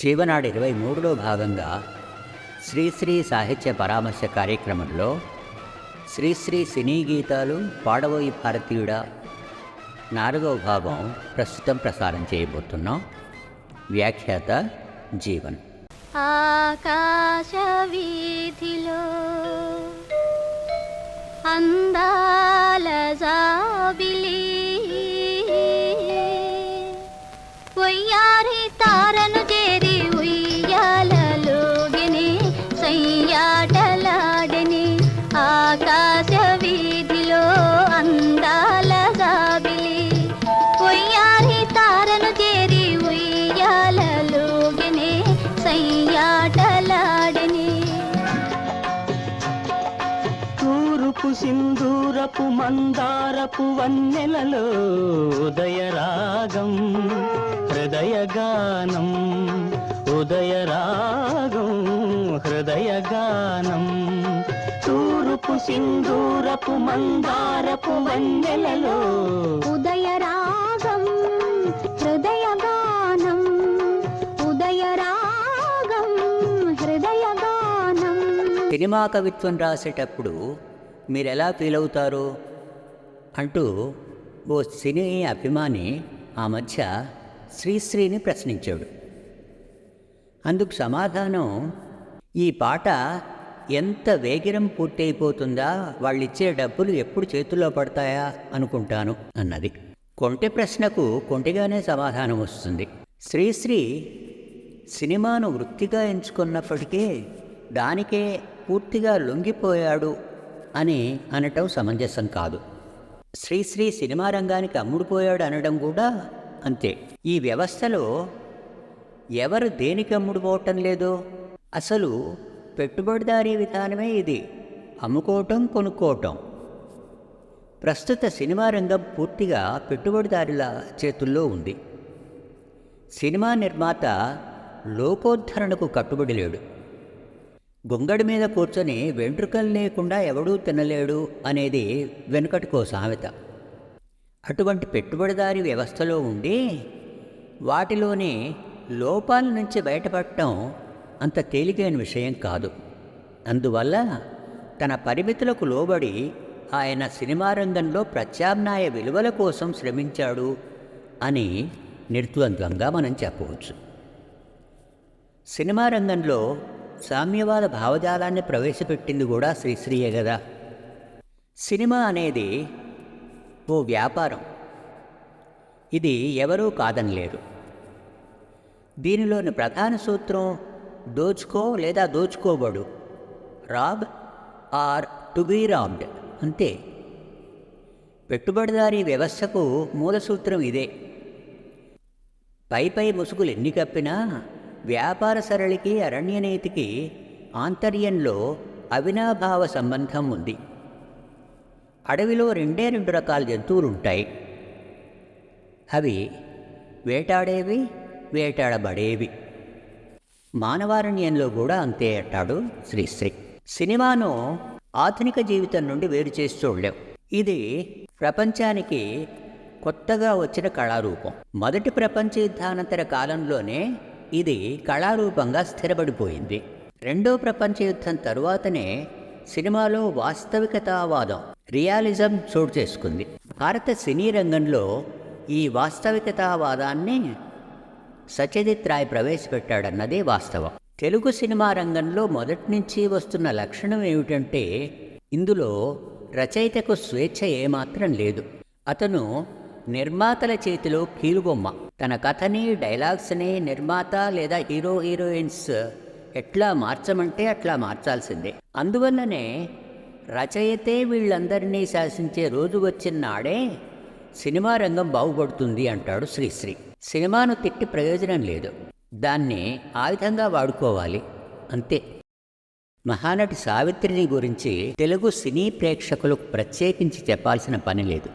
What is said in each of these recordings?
జీవనాడు 23లో భాగంగా శ్రీశ్రీ సాహిత్య పరామర్శ కార్యక్రమంలో శ్రీశ్రీ సినీ గీతాలు పాడబోయి భారతీయుడా 4వ భాగం ప్రస్తుతం ప్రసారం చేయబోతున్నాం. వ్యాఖ్యాత జీవన్. ఆకాశ వీధిలో అందాల జాబిలి ఒయ్యారి తారను చేరి ఉయ్యాలలోగిని సయ్యాటలాడని ఆకాశ వీధిలో అందాల జాబిలి ఒయ్యారి తారను చేరి ఉయ్యాలలోగిని సయ్యాటలాడని. తూరుపు సింధూరపు మందారపు వన్నెలలో ఉదయరాగం హృదయగానం ఉదయరాగం హృదయగానం. తూరుపు సింధూరపు మందారపు వన్నెలలో ఉదయరాగం హృదయగానం ఉదయరాగం హృదయగానం. సినిమా కవిత్వం రాసేటప్పుడు మీరు ఎలా ఫీల్ అవుతారు అంటూ ఓ సినీ అభిమాని ఆ మధ్య శ్రీశ్రీని ప్రశ్నించాడు. అందుకు సమాధానం, ఈ పాట ఎంత వేగిరం పూర్తయిపోతుందా, వాళ్ళిచ్చే డబ్బులు ఎప్పుడు చేతుల్లో పడతాయా అనుకుంటాను అన్నది. కొంటె ప్రశ్నకు కొంటెగానే సమాధానం వస్తుంది. శ్రీశ్రీ సినిమాను వృత్తిగా ఎంచుకున్నప్పటికీ దానికే పూర్తిగా లొంగిపోయాడు అని అనటం సమంజసం కాదు. శ్రీశ్రీ సినిమా రంగానికి అమ్ముడుపోయాడు అనడం కూడా అంతే. ఈ వ్యవస్థలో ఎవరు దేనికి అమ్ముడుపోవటం లేదో, అసలు పెట్టుబడిదారీ విధానమే ఇది, అమ్ముకోవటం కొనుక్కోవటం. ప్రస్తుత సినిమా రంగం పూర్తిగా పెట్టుబడిదారుల చేతుల్లో ఉంది. సినిమా నిర్మాత లోకోద్ధరణకు కట్టుబడి లేడు. గొంగడి మీద కూర్చొని వెంట్రుకలు లేకుండా ఎవడూ తినలేడు అనేది వెనుకటికో సామెత. అటువంటి పెట్టుబడిదారీ వ్యవస్థలో ఉండి వాటిలోని లోపాల నుంచి బయటపడటం అంత తేలికైన విషయం కాదు. అందువల్ల తన పరిమితులకు లోబడి ఆయన సినిమా రంగంలో ప్రత్యామ్నాయ విలువల కోసం శ్రమించాడు అని నిర్ద్వంద్వంగా మనం చెప్పవచ్చు. సినిమా రంగంలో సామ్యవాద భావజాలాన్ని ప్రవేశపెట్టింది కూడా శ్రీశ్రీయే కదా. సినిమా అనేది ఓ వ్యాపారం, ఇది ఎవరూ కాదనలేరు. దీనిలోని ప్రధాన సూత్రం దోచుకో లేదా దోచుకోబడు, rob or to be robbed, అంతే. పెట్టుబడిదారీ వ్యవస్థకు మూల సూత్రం ఇదే. పై ముసుగులు ఎన్ని కప్పినా వ్యాపార సరళికి అరణ్యనీతికి ఆంతర్యంలో అవినాభావ సంబంధం ఉంది. అడవిలో 2 రకాల జంతువులుంటాయి. అవి వేటాడేవి, వేటాడబడేవి. మానవారణ్యంలో కూడా అంతే అంటాడు శ్రీశ్రీ. సినిమాను ఆధునిక జీవితం నుండి వేరు చేసి చూడలేం. ఇది ప్రపంచానికి కొత్తగా వచ్చిన కళారూపం. మొదటి ప్రపంచ యుద్ధానంతర కాలంలోనే ఇది కళారూపంగా స్థిరపడిపోయింది. 2వ ప్రపంచ యుద్ధం తరువాతనే సినిమాలో వాస్తవికతావాదం, రియాలిజం చోటు చేసుకుంది. భారత సినీ రంగంలో ఈ వాస్తవికతావాదాన్ని సత్యజిత్ రాయ్ ప్రవేశపెట్టాడన్నదే వాస్తవం. తెలుగు సినిమా రంగంలో మొదటి నుంచి వస్తున్న లక్షణం ఏమిటంటే, ఇందులో రచయితకు స్వేచ్ఛ ఏమాత్రం లేదు. అతను నిర్మాతల చేతిలో కీలుబొమ్మ. తన కథని, డైలాగ్స్ని నిర్మాత లేదా హీరోయిన్స్ ఎట్లా మార్చమంటే అట్లా మార్చాల్సిందే. అందువల్లనే రచయితే వీళ్ళందరినీ శాసించే రోజు వచ్చిన నాడే సినిమా రంగం బాగుపడుతుంది అంటాడు శ్రీశ్రీ. సినిమాను తిట్టి ప్రయోజనం లేదు, దాన్ని ఆయుధంగా వాడుకోవాలి, అంతే. మహానటి సావిత్రిని గురించి తెలుగు సినీ ప్రేక్షకులకు ప్రత్యేకించి చెప్పాల్సిన పని లేదు.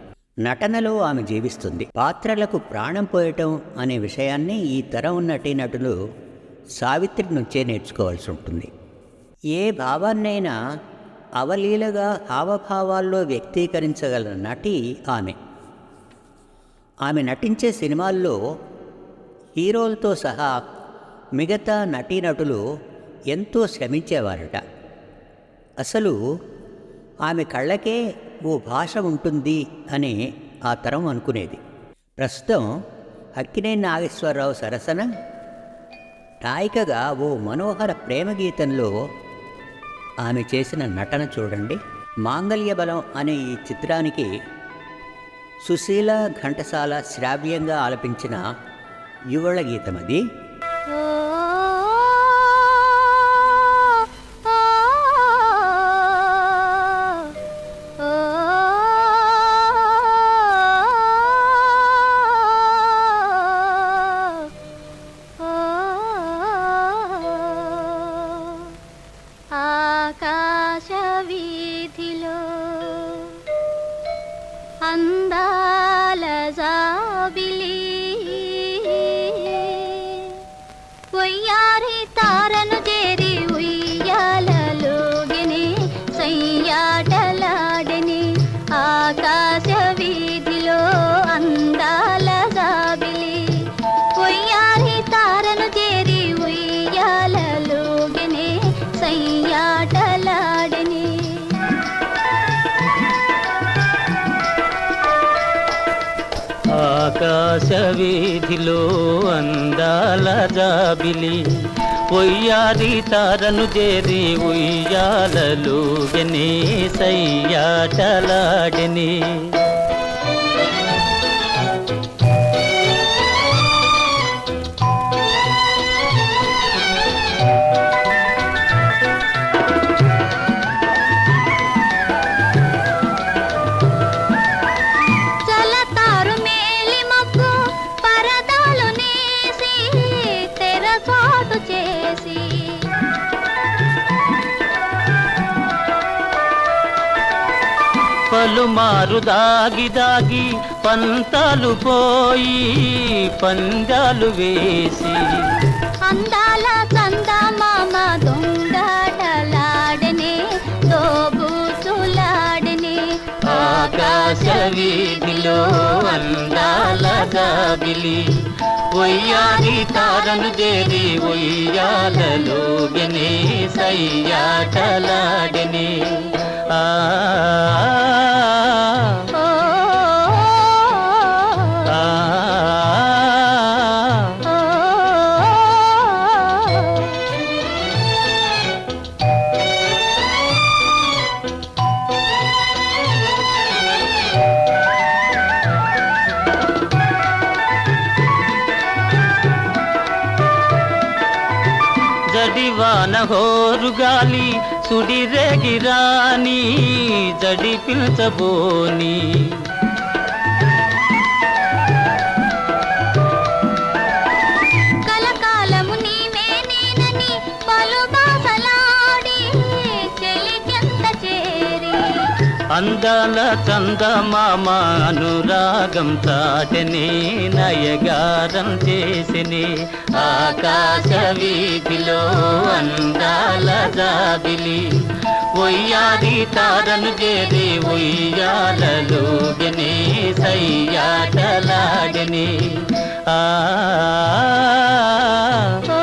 నటనలో ఆమె జీవిస్తుంది. పాత్రలకు ప్రాణం పోయటం అనే విషయాన్ని ఈ తరం నటీనటులు సావిత్రి నుంచే నేర్చుకోవాల్సి ఉంటుంది. ఏ భావాన్నైనా అవలీలగా హావభావాల్లో వ్యక్తీకరించగల నటి ఆమె. ఆమె నటించే సినిమాల్లో హీరోలతో సహా మిగతా నటీనటులు ఎంతో శ్రమించేవారట. అసలు ఆమె కళ్ళకే ఓ భాష ఉంటుంది అని ఆ తరం అనుకునేది. ప్రస్తుతం అక్కినేని నాగేశ్వరరావు సరసన నాయికగా ఓ మనోహర ప్రేమ గీతంలో ఆమె చేసిన నటన చూడండి. మాంగళ్య బలం అనే ఈ చిత్రానికి సుశీల ఘంటసాల శ్రావ్యంగా ఆలపించిన యువళ గీతం అది. ఓ ఆకాశ వీధిలో అందాల జాబిలి వయ్యారి తారను చేరి ఉయ్యాలలోగిని సయ్యాటలాడని ఆకాశ వీధిలో అందాల జాబిలి వయ్యారి తారను చేరి ఉయ్యాలలోగిని సయ్యాటలాడని ఆకాశ వీధిలో అందాల జాబిలి ఒయ్యారి తారను చేరి ఉయ్యాలలోగని సయ్యాటలాడని. జలతారు మేలి మబ్బు పరదాలు నేసి తెరచాటు చేసి పలుమారు దాగి దాగి పంతాలు పోయి పందాలు వేసి అందాల చందమామ దొంగటలాడని దోబూచులాడని ఆకాశ వీధిలో అందాల జాబిలి ఒయ్యారి తారను చేరి ఉయ్యాలలోగని సయ్యాటలాడని. ఆ ఓ ఆ జడివాన హోరుగాలి సుడిరేగిరాని జడి పిల్చబోని కలకాలము నీవే నేనని పలు బాసలాడి చెలికెంత చేరి అందాల చందమామ అనురాగం చాటని నయగారం చేసిని. ఆకాశ వీధిలో అందాల జాబిలి ఒయ్యారి తారను చేరి ఉయ్యాలలోగని సయ్యాటలాడని. ఆ ఓ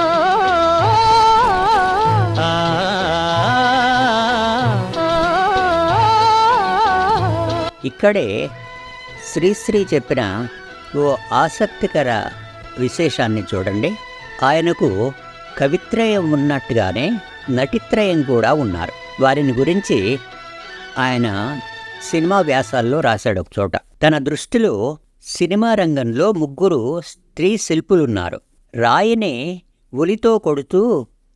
ఆ ఇక్కడే శ్రీశ్రీ చెప్పిన ఓ ఆసక్తికర విశేషాన్ని చూడండి. ఆయనకు కవిత్రయం ఉన్నట్టుగానే నటిత్రయం కూడా ఉన్నారు. వారిని గురించి ఆయన సినిమా వ్యాసాల్లో రాశాడు ఒక చోట. తన దృష్టిలో సినిమా రంగంలో ముగ్గురు స్త్రీ శిల్పులున్నారు. రాయిని ఉలితో కొడుతూ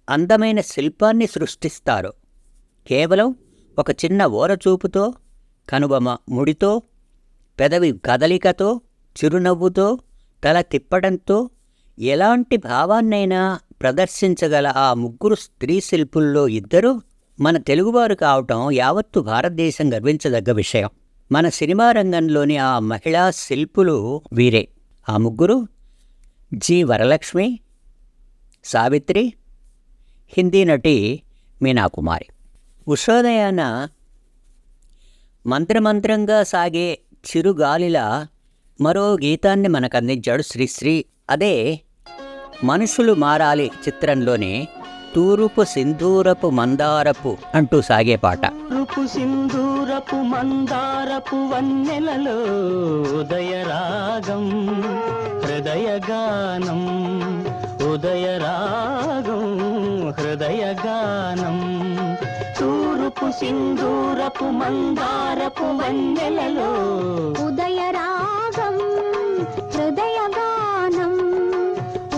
అందమైన శిల్పాన్ని సృష్టిస్తారు. కేవలం ఒక చిన్న ఓరచూపుతో, కనుబొమ ముడితో, పెదవి కదలికతో, చిరునవ్వుతో, తల తిప్పడంతో ఎలాంటి భావాన్నైనా ప్రదర్శించగల ఆ ముగ్గురు స్త్రీ శిల్పుల్లో ఇద్దరు మన తెలుగువారు కావటం యావత్తు భారతదేశం గర్వించదగ్గ విషయం. మన సినిమా రంగంలోని ఆ మహిళా శిల్పులు వీరే. ఆ ముగ్గురు జి వరలక్ష్మి, సావిత్రి, హిందీ నటి మీనాకుమారి. ఉషోదయాన మంత్రమంత్రంగా సాగే చిరుగాలిలా మరో గీతాన్ని మనకు అందించాడు శ్రీశ్రీ. అదే మనుషులు మారాలి చిత్రంలోని తూరుపు సింధూరపు మందారపు అంటూ సాగే పాట. రూపు సింధూరపు మందారపు వన్నెలలో ఉదయరాగం హృదయగానం, ఉదయరాగం హృదయగానం. తూరుపు సింధూరపు మందారపు వన్నెలలో ఉదయరాగం హృదయగానం,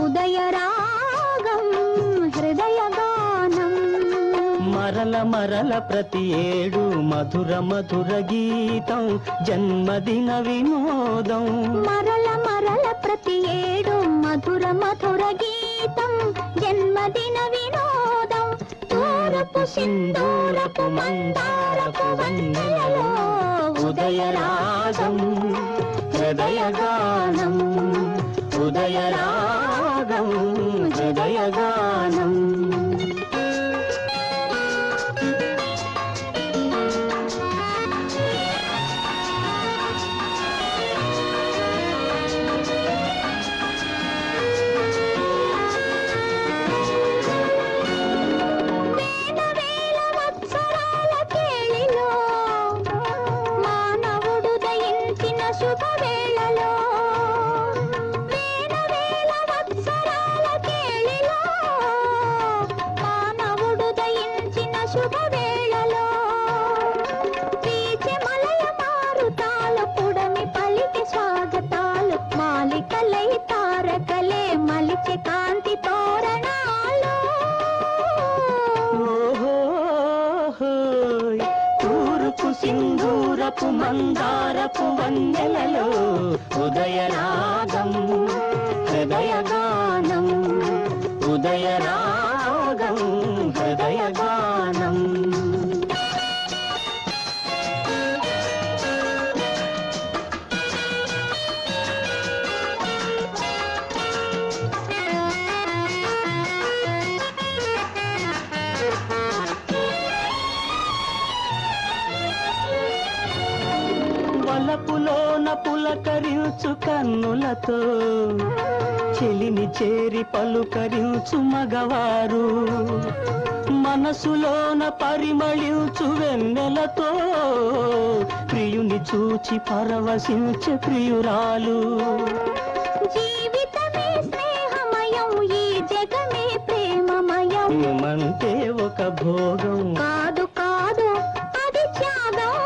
ఉదయరాగం హృదయగానం. మరల మరల ప్రతి ఏడు మధుర మధుర గీతం జన్మదిన వినోదం. మరల మరల ప్రతి ఏడు మధుర మధుర గీతం జన్మదిన వినోదం. తూరపు సింధూరపు మందారపు వన్నెలలో ఉదయరాగం హృదయగానం, ఉదయరాగం హృదయగానం. సింధూరపు మందారపు వన్నెలలో ఉదయరాగం హృదయగానం, ఉదయరాగం హృదయగానం. వలపులోన పులకరించు కన్నులతో చెలిని చేరి పలుకరించు మగవారు, మనసులోన పరిమళించు వెన్నెలతో ప్రియుని చూచి పరవశించే ప్రియురాలు. జీవితమే స్నేహమయం, ఈ జగమే ప్రేమమయం. ఏమంటే ఒక భోగం కాదు కాదు అది త్యాగం.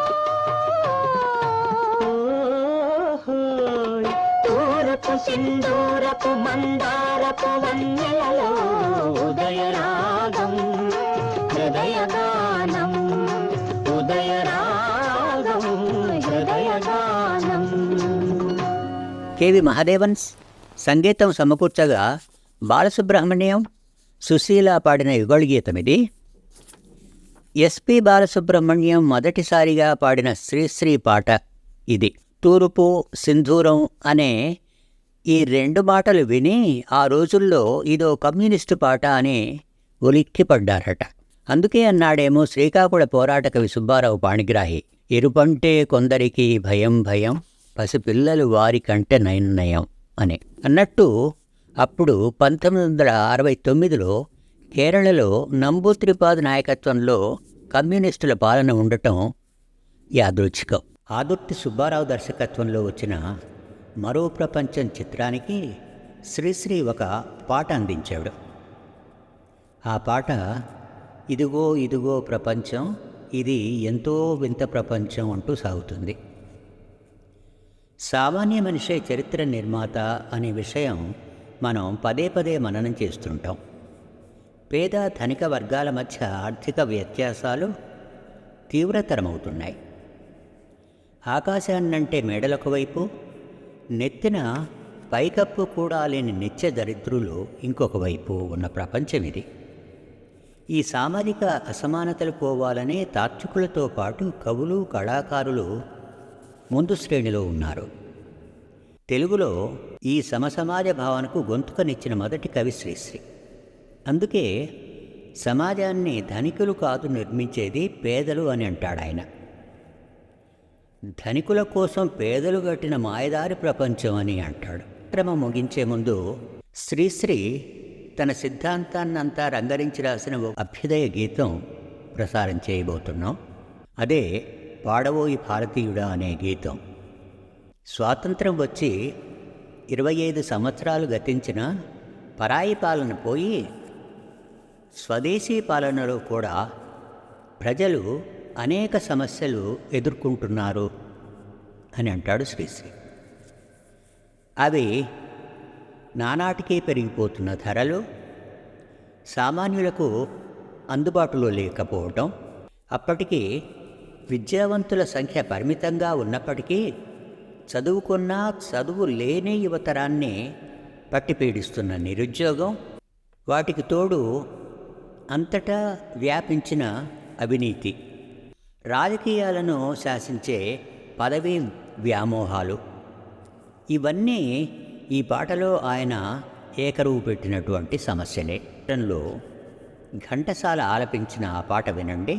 తూరపు సింధూరపు మందారపు వన్నెలలో ఉదయరాగం హృదయగానం, ఉదయరాగం హృదయగానం. కెవి మహాదేవన్స్ సంగీతం సమకూర్చగా బాలసుబ్రహ్మణ్యం, సుశీల పాడిన యుగళ గీతం ఇది. ఎస్పి బాలసుబ్రహ్మణ్యం మొదటిసారిగా పాడిన శ్రీశ్రీ పాట ఇది. తూర్పు సింధూరం అనే ఈ రెండు మాటలు విని ఆ రోజుల్లో ఇదో కమ్యూనిస్టు పాట అని ఉలిక్కిపడ్డారట. అందుకే అన్నాడేమో శ్రీకాకుళ పోరాట కవి సుబ్బారావు పాణిగ్రాహి, ఎరుపంటే కొందరికి భయం భయం, పసిపిల్లలు వారి కంటే నయం అని. అన్నట్టు అప్పుడు 1969లో కేరళలో నంబూత్రిపాద్ నాయకత్వంలో కమ్యూనిస్టుల పాలన ఉండటం యాదృచ్ఛికం. ఆదుర్తి సుబ్బారావు దర్శకత్వంలో వచ్చిన మరో ప్రపంచం చిత్రానికి శ్రీశ్రీ ఒక పాట అందించాడు. ఆ పాట ఇదిగో ఇదిగో ప్రపంచం, ఇది ఎంతో వింత ప్రపంచం అంటూ సాగుతుంది. సామాన్య మనిషే చరిత్ర నిర్మాత అనే విషయం మనం పదే పదే మననం చేస్తుంటాం. పేద ధనిక వర్గాల మధ్య ఆర్థిక వ్యత్యాసాలు తీవ్రతరమవుతున్నాయి. ఆకాశాన్నంటే మేడలొక వైపు, నెత్తిన పైకప్పు కూడా లేని నిత్య దరిద్రులు ఇంకొక వైపు ఉన్న ప్రపంచం ఇది. ఈ సామాజిక అసమానతలు పోవాలనే తాత్వికులతో పాటు కవులు, కళాకారులు ముందు శ్రేణిలో ఉన్నారు. తెలుగులో ఈ సమసమాజ భావనకు గొంతుకనిచ్చిన మొదటి కవి శ్రీశ్రీ. అందుకే సమాజాన్ని ధనికులు కాదు నిర్మించేది పేదలు అని అంటాడాయన. ధనికుల కోసం పేదలు కట్టిన మాయదారి ప్రపంచం అని అంటాడు. క్రమం ముగించే ముందు శ్రీశ్రీ తన సిద్ధాంతాన్నంతా రంగరించి రాసిన ఒక అభ్యుదయ గీతం ప్రసారం చేయబోతున్నాం. అదే పాడవోయి భారతీయుడా అనే గీతం. స్వాతంత్రం వచ్చి 25 సంవత్సరాలు గతించిన పరాయి పాలన పోయి స్వదేశీ పాలనలో కూడా ప్రజలు అనేక సమస్యలు ఎదుర్కొంటున్నారు అని అంటాడు శ్రీశ్రీ. అవి నానాటికి పెరిగిపోతున్న ధరలు, సామాన్యులకు అందుబాటులో లేకపోవటం, అప్పటికి విద్యావంతుల సంఖ్య పరిమితంగా ఉన్నప్పటికీ చదువుకున్న చదువు లేని యువతరాన్ని పట్టిపీడిస్తున్న నిరుద్యోగం, వాటికి తోడు అంతటా వ్యాపించిన అవినీతి, రాజకీయాలను శాసించే పదవీ వ్యామోహాలు, ఇవన్నీ ఈ పాటలో ఆయన ఏకరువు పెట్టినటువంటి సమస్యలే. లో ఘంటసాల ఆలపించిన ఆ పాట వినండి.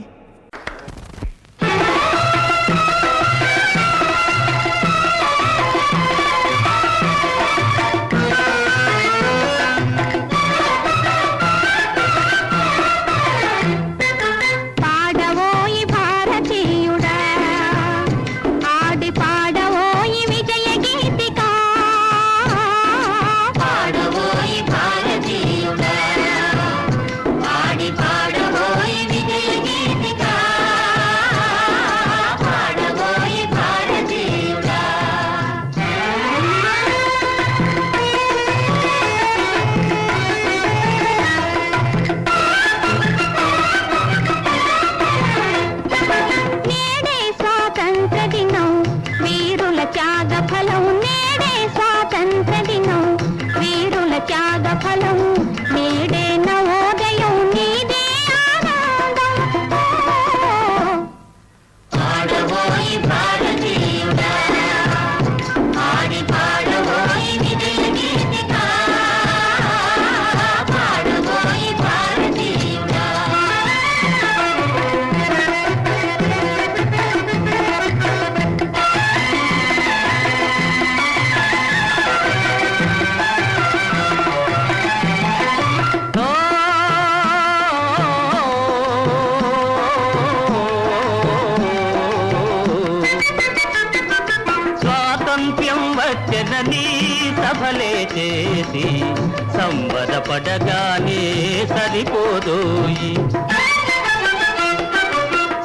సభలే చేసి సంబరపడగానే సరిపోదోయి.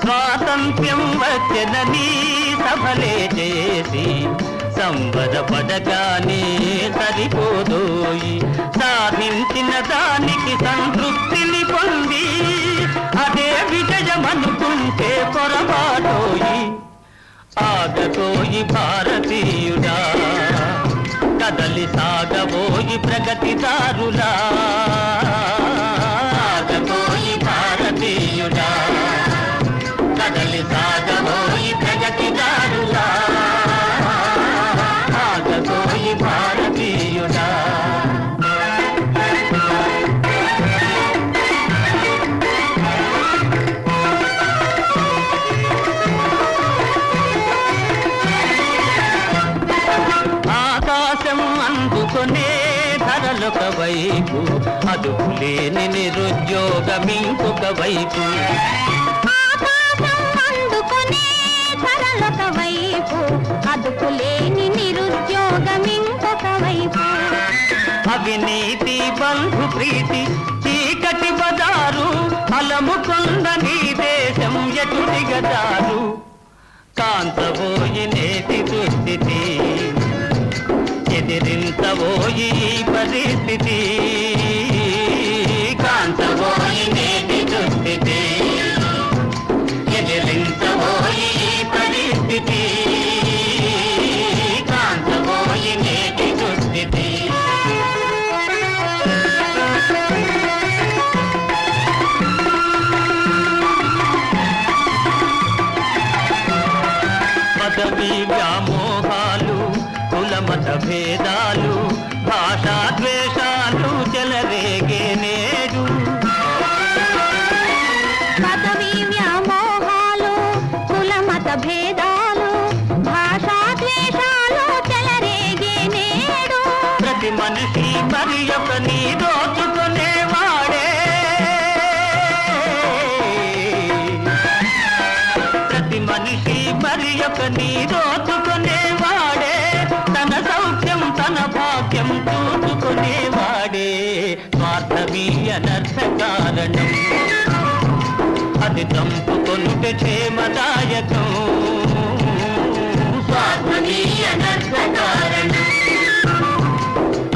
స్వాతంత్ర్యం వచ్చనని సభలే చేసి సంబరపడగానే సరిపోదోయి. సాధించిన దానికి సంతృప్తిని పొంది అదే విజయమనుకుంటే పొరపాటోయి. ఆగతోయి భారతీయుడా, కదలి సాగబోయి ప్రగతిదారులా. ఆగతోయి భారతీయుడా, కదలి సాగబోయి ప్రగతిదారులా. ఆగతోయి భారతీయుడా. ధరలొక వైపు, అదుపులేని నిరుద్యోగం ఇంకొక వైపు. అందుకునే ధరలొక వైపు, అదుపులేని నిరుద్యోగం ఇంకొక వైపు. అవినీతి బంధు ప్రీతి చీకటి బజారు, అలముకొంద నీ దేశం ఎటు దిగజారు. కాంతబోయి నేటి దుస్థితి, ఎదిరించబోయి పరిస్థితి. కాంతబోయి నేటి దుస్థితి, ఎదిరించబోయి పరిస్థితి. కాంతబోయి నేటి దుస్థితి. పదవి వ్యామోహాలు, కులమత భేదాలు, భాషా ద్వేషాలు చెలరేగే నేడు. పదవి వ్యామోహాలు, కులమత భేదాలు, భాషా ద్వేషాలు చెలరేగే నేడు. ప్రతి మనిషి మరియ అనర్థ కారణం అది తంపుకొనుట క్షేమదాయకం స్వాత్మని అనర్థ కారణం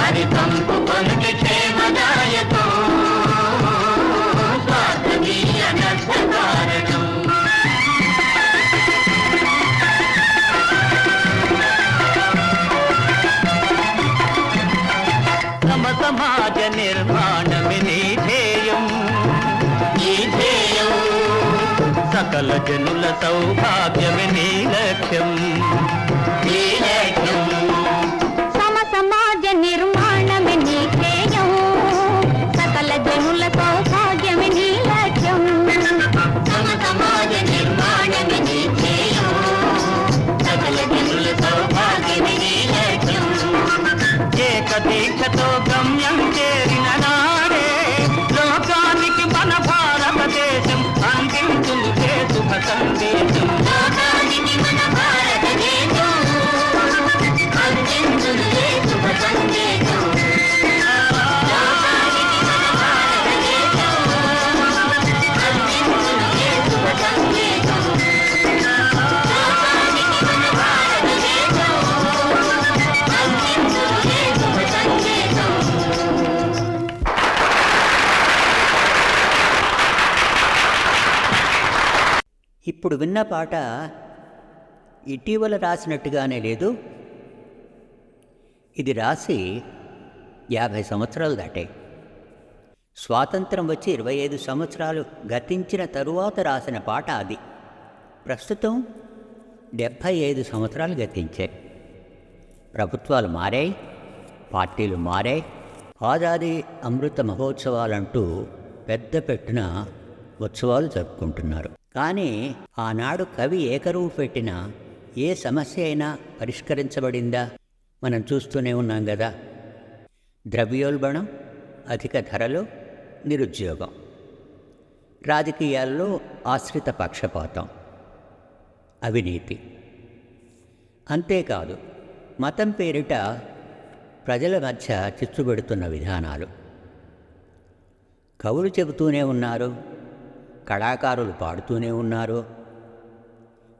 అది తంపుకొనుట క్షేమదాయకం స్వాత్మని అనర్థ కారణం సమాజ నిర్మాణమే నీ ధ్యేయం సకల జనుల సౌభాగ్యమే నీ లక్ష్యం సమ సమాజ నిర్మాణమే నీ ధ్యేయం సకల జనుల సౌభాగ్యమే నీ లక్ష్యం సమ సమాజ నిర్మాణమే నీ ధ్యేయం సకల జనుల సౌభాగ్యమే నీ లక్ష్యం ఏకదీక్షతో గమ్యం చేరిన నాడే లోకానికి మన భారతదేశం అందించును శుభ సందేశం లోకానికి మన భారతదేశం అందించును శుభ సందేశం లోకానికి మన భారతదేశం అందించును శుభ సందేశం లోకానికి మన భారతదేశం అందించును శుభ సందేశం. ఇప్పుడు విన్న పాట ఇటీవల రాసినట్టుగానే లేదు. ఇది రాసి 50 సంవత్సరాలు దాటాయి. స్వాతంత్రం వచ్చి 25 సంవత్సరాలు గతించిన తరువాత రాసిన పాట అది. ప్రస్తుతం 75 సంవత్సరాలు గతించాయి. ప్రభుత్వాలు మారాయి, పార్టీలు మారాయి, ఆజాదీ అమృత మహోత్సవాలంటూ పెద్ద పెట్టున ఉత్సవాలు జరుపుకుంటున్నారు. కానీ ఆనాడు కవి ఏకరువు పెట్టిన ఏ సమస్య అయినా పరిష్కరించబడిందా? మనం చూస్తూనే ఉన్నాం కదా. ద్రవ్యోల్బణం, అధిక ధరలు, నిరుద్యోగం, రాజకీయాల్లో ఆశ్రిత పక్షపాతం, అవినీతి. అంతేకాదు మతం పేరిట ప్రజల మధ్య చిచ్చుబెడుతున్న విధానాలు. కవులు చెబుతూనే ఉన్నారు, కళాకారులు పాడుతూనే ఉన్నారు.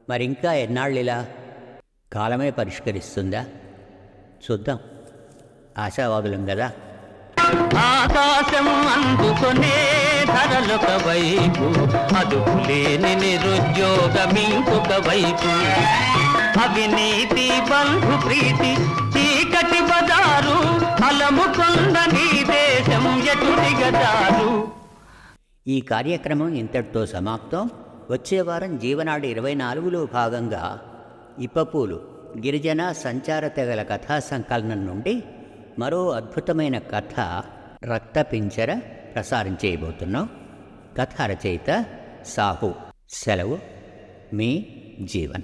మరింకా ఎన్నాళ్ళిలా? కాలమే పరిష్కరిస్తుందా? చూద్దాం. ఆశావాదులం కదా. ఆకాశం అందుకొనే ధరలొక వైపు, అదుపులేని నిరుద్యోగమింకొక వైపు, అవినీతి బంధు ప్రీతి చీకటి బజారు, అలముకొండ నీ దేశం ఎటు దిగజారు. ఈ కార్యక్రమం ఇంతటితో సమాప్తం. వచ్చే వారం జీవనాడి 24లో భాగంగా ఇప్పపూలు గిరిజన సంచార తెగల కథా సంకలనం నుండి మరో అద్భుతమైన కథ రక్తపింజర ప్రసారం చేయబోతున్నాం. కథ రచయిత సాహు. సెలవు, మీ జీవన్.